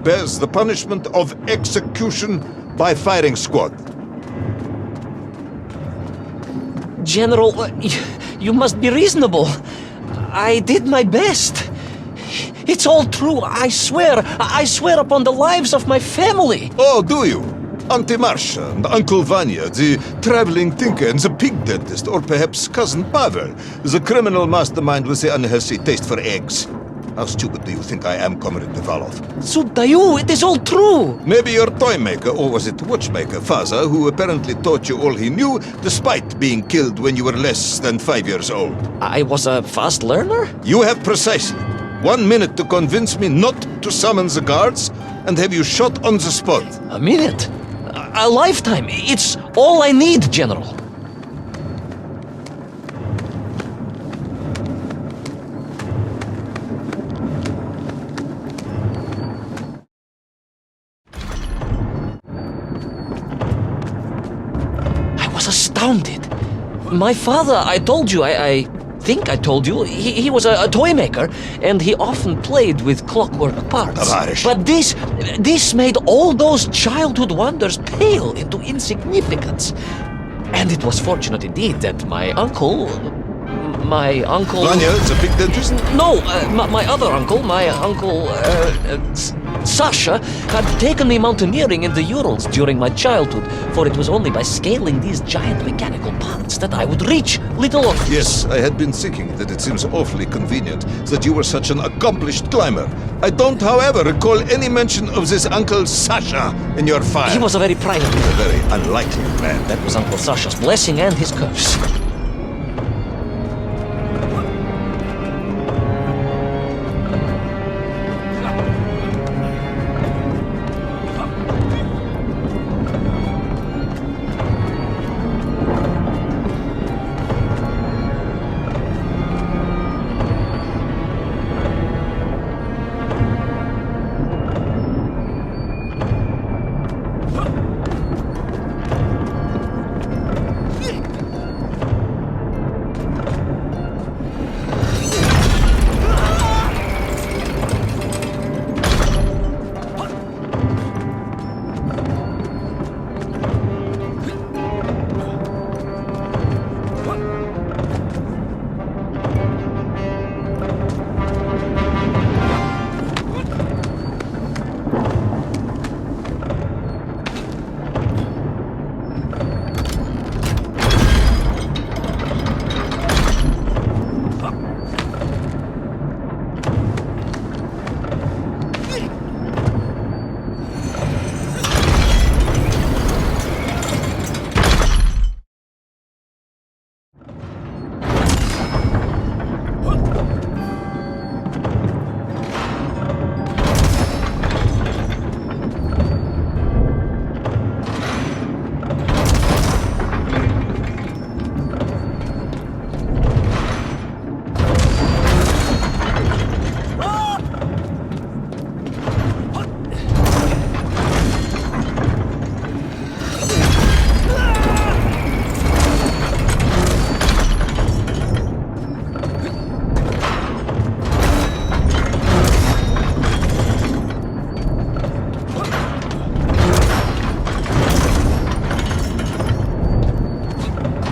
bears the punishment of execution by firing squad. General, you must be reasonable. I did my best. It's all true, I swear. I swear upon the lives of my family. Oh, do you? Auntie Marcia and Uncle Vanya, the traveling tinker and the pig dentist, or perhaps Cousin Pavel, the criminal mastermind with the unhealthy taste for eggs. How stupid do you think I am, Comrade Bivalov? Sudayu, it is all true. Maybe your toy maker, or was it watchmaker, Faza, who apparently taught you all he knew, despite being killed when you were less than 5 years old. I was a fast learner? You have precisely 1 minute to convince me not to summon the guards, and have you shot on the spot. A minute? A lifetime. It's all I need, General. I was astounded. My father, I told you, I think I told you, he was a toy maker, and he often played with clockwork parts. Tavarish. But this made all those childhood wonders pale into insignificance. And it was fortunate indeed that my uncle... Vanya, the pig dentist? No, my other uncle, Sasha, had taken me mountaineering in the Urals during my childhood, for it was only by scaling these giant mechanical parts that I would reach Littleorpheus. Yes, I had been thinking that it seems awfully convenient that you were such an accomplished climber. I don't, however, recall any mention of this Uncle Sasha in your file. He was a very private man. A very unlikely man. That was Uncle Sasha's blessing and his curse.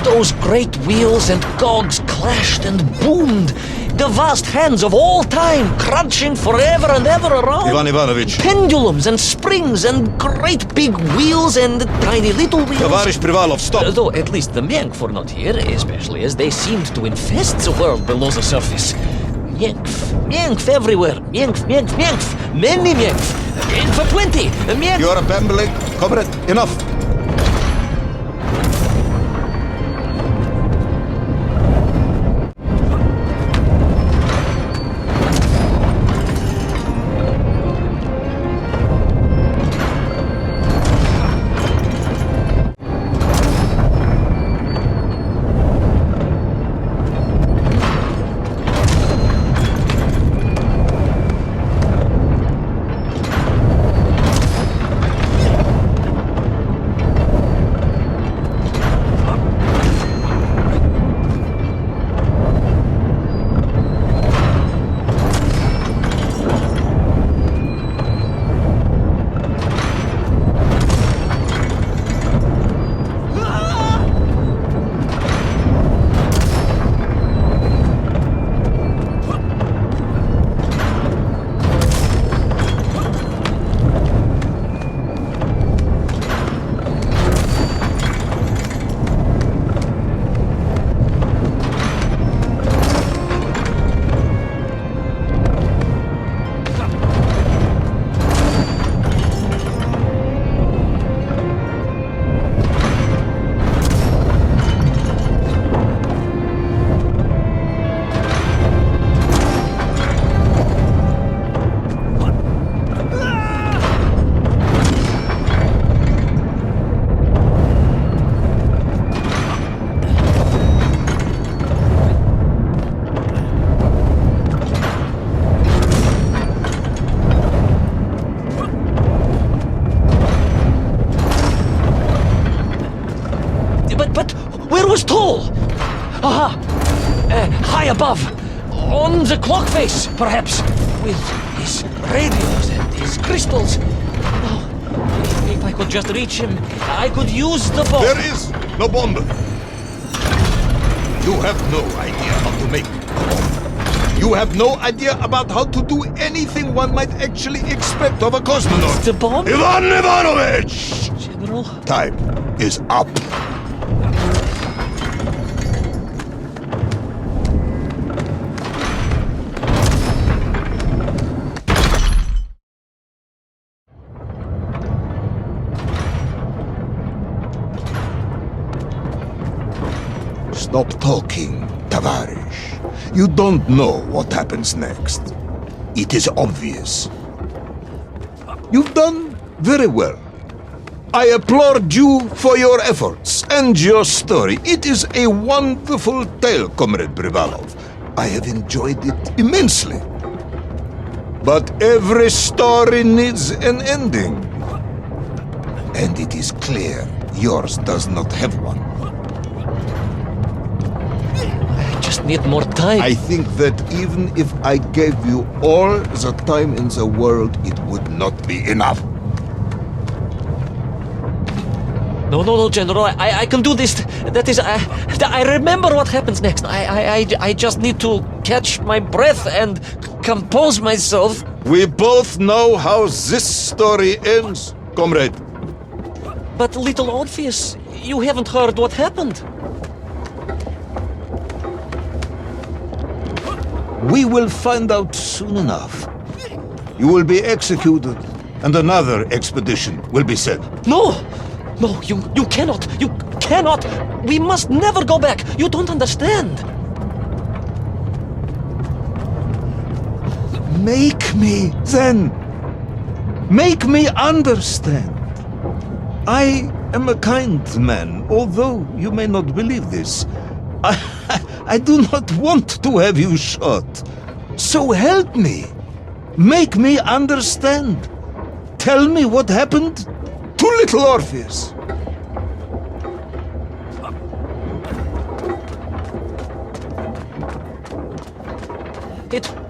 Those great wheels and cogs clashed and boomed. The vast hands of all time crunching forever and ever around. Ivan Ivanovich. Pendulums and springs and great big wheels and tiny little wheels. Tavarish Privalov, stop! Though at least the Mienk were not here, especially as they seemed to infest the world below the surface. Mienk everywhere. Mienk. Many Mienk. Mienk for 20. Mienk. You are babbling. Comrade, enough. was tall. Aha! High above. On the clock face, perhaps. With his radios and his crystals. Oh, if I could just reach him, I could use the bomb. There is no bomb. You have no idea how to make a bomb. You have no idea about how to do anything one might actually expect of a cosmonaut. The bomb? Ivan Ivanovich! General? Time is up. Stop talking, Tavarish. You don't know what happens next. It is obvious. You've done very well. I applaud you for your efforts and your story. It is a wonderful tale, Comrade Privalov. I have enjoyed it immensely. But every story needs an ending. And it is clear yours does not have one. Just need more time. I think that even if I gave you all the time in the world, it would not be enough. No, General. I can do this. That is, I remember what happens next. I just need to catch my breath and compose myself. We both know how this story ends, comrade. But little Orpheus, you haven't heard what happened. We will find out soon enough. You will be executed, and another expedition will be sent. No, you cannot. You cannot. We must never go back. You don't understand. Make me, then. Make me understand. I am a kind man, although you may not believe this. I do not want to have you shot. So help me. Make me understand. Tell me what happened to little Orpheus.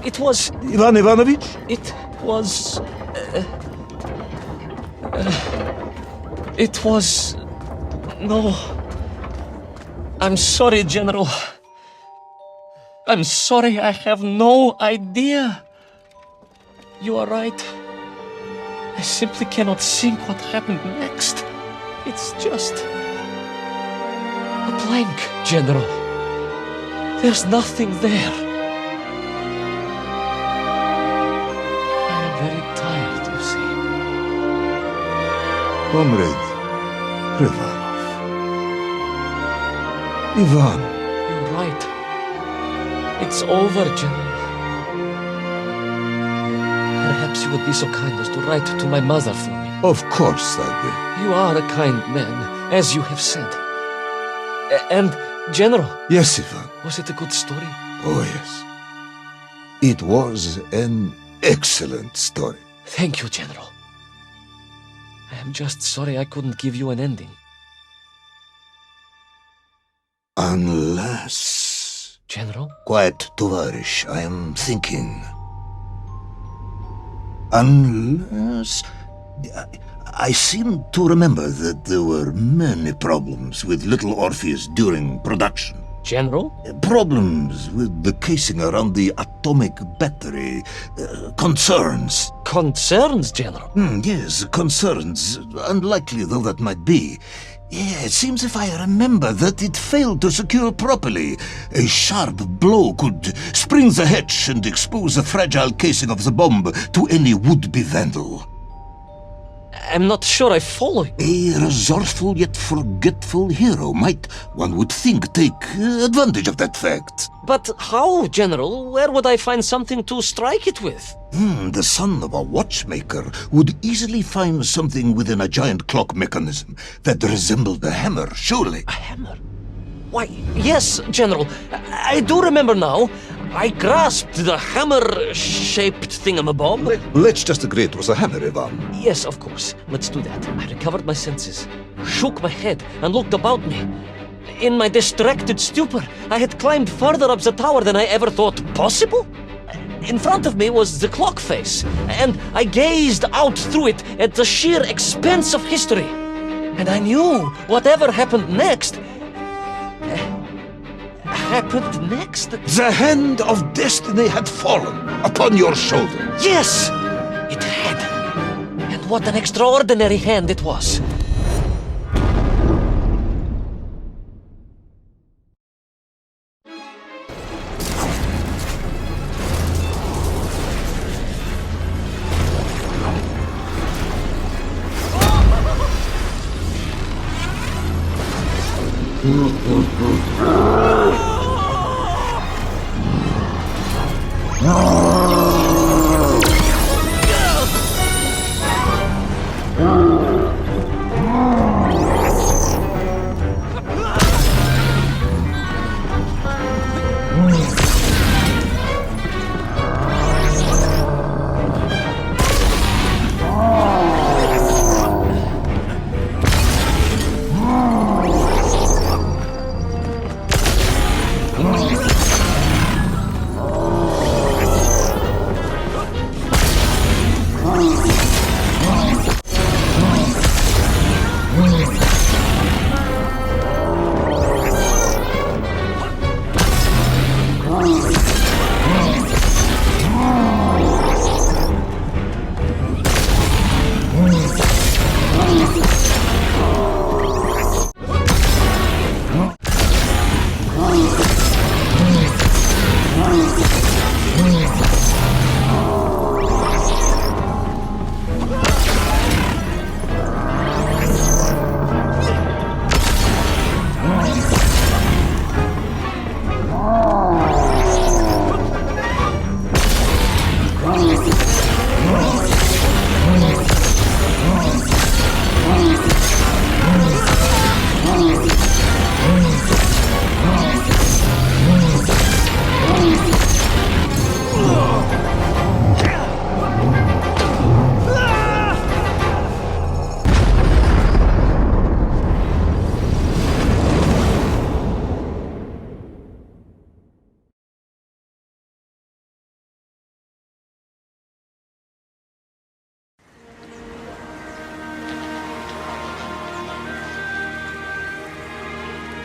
It was... Ivan Ivanovich? It was... It was... No... I'm sorry, General. I'm sorry, I have no idea. You are right. I simply cannot think what happened next. It's just... a blank, General. There's nothing there. I am very tired, you see. Comrade Privalov. Ivan. You're right. It's over, General. Perhaps you would be so kind as to write to my mother for me. Of course I will. You are a kind man, as you have said. And, General... Yes, Ivan. Was it a good story? Oh, yes. It was an excellent story. Thank you, General. I am just sorry I couldn't give you an ending. Unless... General? Quiet, Tovarish. I am thinking. Unless... I seem to remember that there were many problems with little Orpheus during production. General? Problems with the casing around the atomic battery. Concerns. Concerns, General? Yes, concerns. Unlikely though that might be. Yeah, it seems if I remember that it failed to secure properly. A sharp blow could spring the hatch and expose the fragile casing of the bomb to any would-be vandal. I'm not sure I follow you. A resourceful yet forgetful hero might, one would think, take advantage of that fact. But how, General? Where would I find something to strike it with? The son of a watchmaker would easily find something within a giant clock mechanism that resembled a hammer, surely. A hammer? Why, yes, General. I do remember now. I grasped the hammer-shaped thingamabob. Let's just agree it was a hammer, Ivan. Yes, of course. Let's do that. I recovered my senses, shook my head, and looked about me. In my distracted stupor, I had climbed further up the tower than I ever thought possible. In front of me was the clock face, and I gazed out through it at the sheer expanse of history. And I knew whatever happened next... happened next? The hand of destiny had fallen upon your shoulder. Yes! It had. And what an extraordinary hand it was.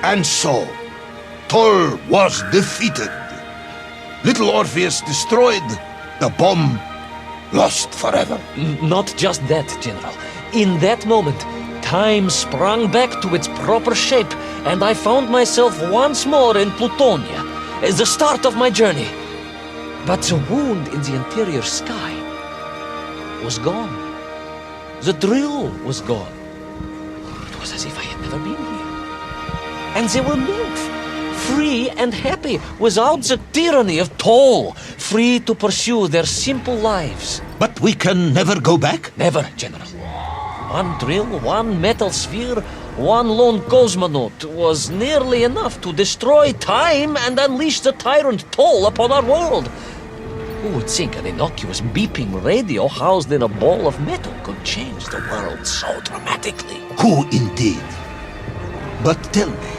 And so, Tol was defeated. Littleorpheus destroyed, the bomb lost forever. Not just that, General. In that moment, time sprung back to its proper shape, and I found myself once more in Plutonia, as the start of my journey. But the wound in the interior sky was gone. The drill was gone. It was as if I had never been here. And they were nymph, free and happy, without the tyranny of Tol, free to pursue their simple lives. But we can never go back? Never, General. One drill, one metal sphere, one lone cosmonaut was nearly enough to destroy time and unleash the tyrant Tol upon our world. Who would think an innocuous beeping radio housed in a ball of metal could change the world so dramatically? Who indeed? But tell me,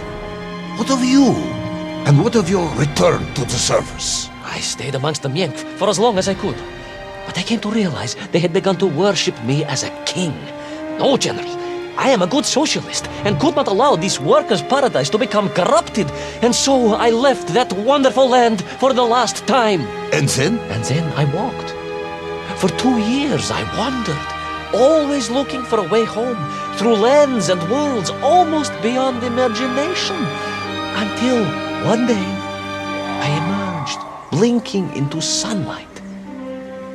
what of you? And what of your return to the surface? I stayed amongst the Myenkf for as long as I could. But I came to realize they had begun to worship me as a king. No, General, I am a good socialist and could not allow this workers' paradise to become corrupted. And so I left that wonderful land for the last time. And then? And then I walked. For 2 years I wandered, always looking for a way home, through lands and worlds almost beyond imagination. Until one day, I emerged, blinking into sunlight,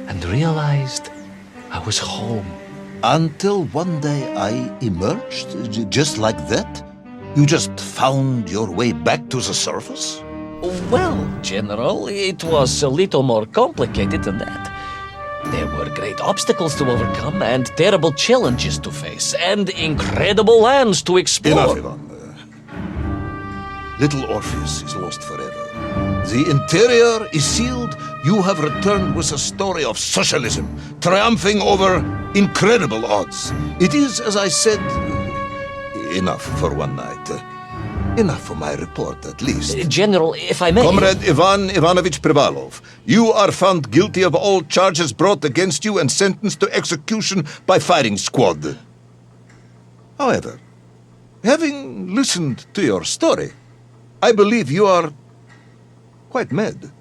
and realized I was home. Until one day I emerged, just like that? You just found your way back to the surface? Well, General, it was a little more complicated than that. There were great obstacles to overcome, and terrible challenges to face, and incredible lands to explore. Enough, Ivan. Littleorpheus is lost forever. The interior is sealed. You have returned with a story of socialism, triumphing over incredible odds. It is, as I said, enough for one night. Enough for my report, at least. General, if I may... Comrade Ivan Ivanovich Privalov, you are found guilty of all charges brought against you and sentenced to execution by firing squad. However, having listened to your story, I believe you are quite mad.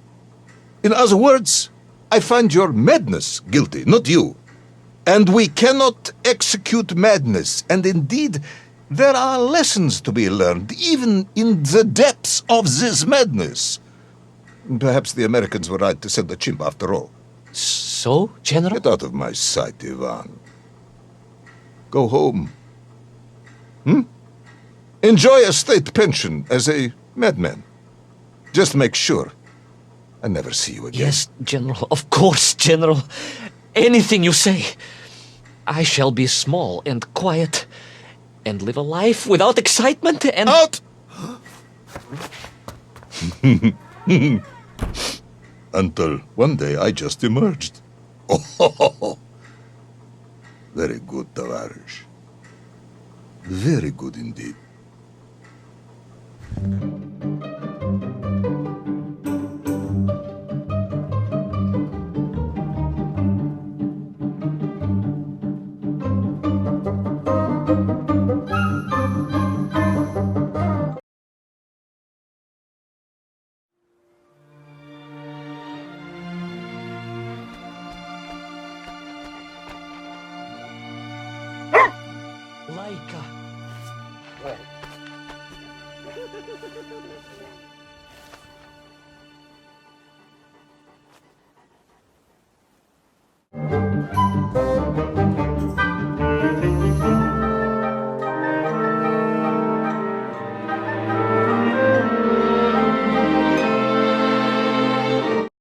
In other words, I find your madness guilty, not you. And we cannot execute madness, and indeed, there are lessons to be learned, even in the depths of this madness. Perhaps the Americans were right to send the chimp after all. So, General? Get out of my sight, Ivan. Go home. Enjoy a state pension as a madman. Just make sure I never see you again. Yes, General. Of course, General. Anything you say. I shall be small and quiet and live a life without excitement and... Out! Until one day I just emerged. Oh, very good, Tavarish. Very good indeed. Laika.